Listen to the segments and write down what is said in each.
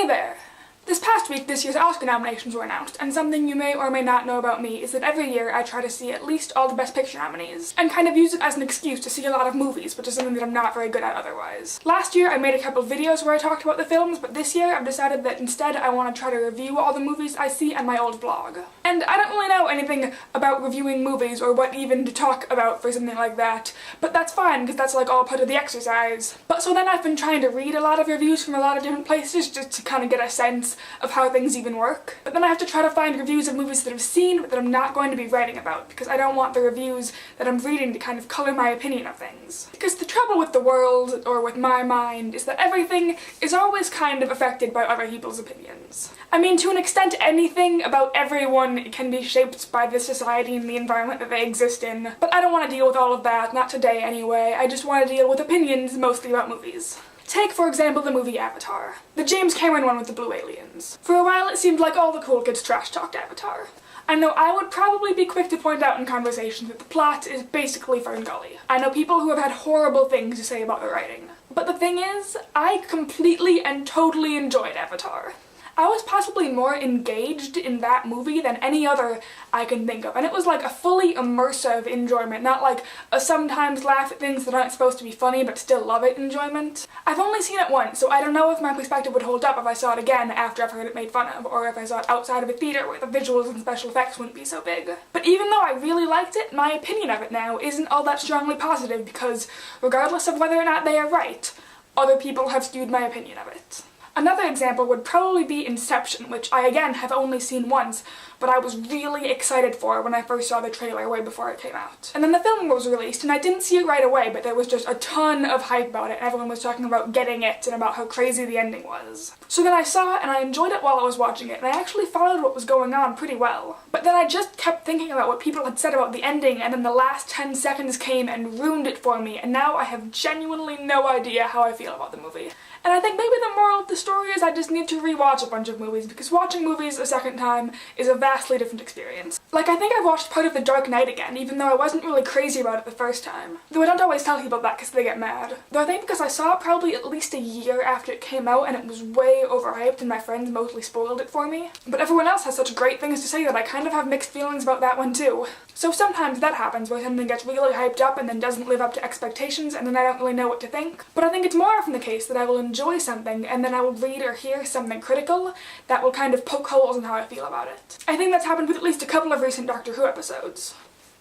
there! This past week, this year's Oscar nominations were announced, and something you may or may not know about me is that every year I try to see at least all the Best Picture nominees, and kind of use it as an excuse to see a lot of movies, which is something that I'm not very good at otherwise. Last year I made a couple of videos where I talked about the films, but this year I've decided that instead I want to try to review all the movies I see on my old blog. And I don't really know anything about reviewing movies or what even to talk about for something like that, but that's fine because that's like all part of the exercise. But so then I've been trying to read a lot of reviews from a lot of different places just to kind of get a sense of how things even work. But then I have to try to find reviews of movies that I've seen but that I'm not going to be writing about because I don't want the reviews that I'm reading to kind of color my opinion of things. Because the trouble with the world, or with my mind, is that everything is always kind of affected by other people's opinions. I mean, to an extent, anything about everyone can be shaped by the society and the environment that they exist in, but I don't want to deal with all of that, not today anyway. I just want to deal with opinions mostly about movies. Take, for example, the movie Avatar. The James Cameron one with the blue aliens. For a while it seemed like all the cool kids trash-talked Avatar. I know I would probably be quick to point out in conversation that the plot is basically Ferngully. I know people who have had horrible things to say about the writing. But the thing is, I completely and totally enjoyed Avatar. I was possibly more engaged in that movie than any other I can think of, and it was like a fully immersive enjoyment, not like a sometimes laugh at things that aren't supposed to be funny but still love it enjoyment. I've only seen it once, so I don't know if my perspective would hold up if I saw it again after I've heard it made fun of, or if I saw it outside of a theater where the visuals and special effects wouldn't be so big. But even though I really liked it, my opinion of it now isn't all that strongly positive because, regardless of whether or not they are right, other people have skewed my opinion of it. Another example would probably be Inception, which I again have only seen once, but I was really excited for when I first saw the trailer way before it came out. And then the film was released, and I didn't see it right away, but there was just a ton of hype about it, and everyone was talking about getting it and about how crazy the ending was. So then I saw it, and I enjoyed it while I was watching it, and I actually followed what was going on pretty well. But then I just kept thinking about what people had said about the ending, and then the last 10 seconds came and ruined it for me, and now I have genuinely no idea how I feel about the movie. And I think maybe the moral of the story is I just need to rewatch a bunch of movies, because watching movies a second time is a vastly different experience. Like, I think I've watched part of The Dark Knight again, even though I wasn't really crazy about it the first time. Though I don't always tell people that because they get mad. Though I think because I saw it probably at least a year after it came out and it was way overhyped and my friends mostly spoiled it for me. But everyone else has such great things to say that I kind of have mixed feelings about that one too. So sometimes that happens where something gets really hyped up and then doesn't live up to expectations and then I don't really know what to think. But I think it's more often the case that I will enjoy something and then I will read or hear something critical that will kind of poke holes in how I feel about it. I think that's happened with at least a couple of recent Doctor Who episodes.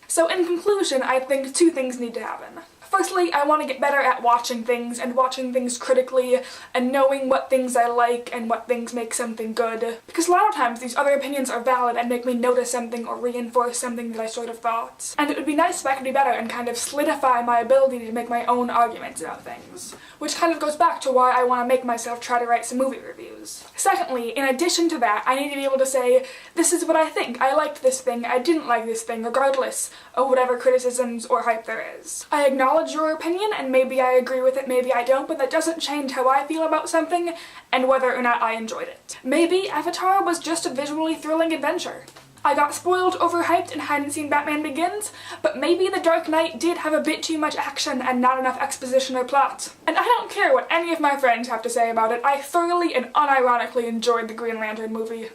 So in conclusion, I think two things need to happen. Firstly, I want to get better at watching things and watching things critically and knowing what things I like and what things make something good. Because a lot of times these other opinions are valid and make me notice something or reinforce something that I sort of thought. And it would be nice if I could be better and kind of solidify my ability to make my own arguments about things. Which kind of goes back to why I want to make myself try to write some movie reviews. Secondly, in addition to that, I need to be able to say, this is what I think, I liked this thing, I didn't like this thing, regardless of whatever criticisms or hype there is. I acknowledge your opinion, and maybe I agree with it, maybe I don't, but that doesn't change how I feel about something and whether or not I enjoyed it. Maybe Avatar was just a visually thrilling adventure. I got spoiled, overhyped, and hadn't seen Batman Begins, but maybe The Dark Knight did have a bit too much action and not enough exposition or plot. And I don't care what any of my friends have to say about it, I thoroughly and unironically enjoyed the Green Lantern movie.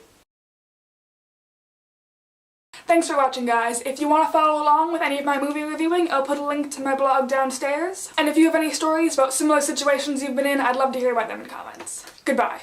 Thanks for watching, guys. If you want to follow along with any of my movie reviewing, I'll put a link to my blog downstairs. And if you have any stories about similar situations you've been in, I'd love to hear about them in the comments. Goodbye.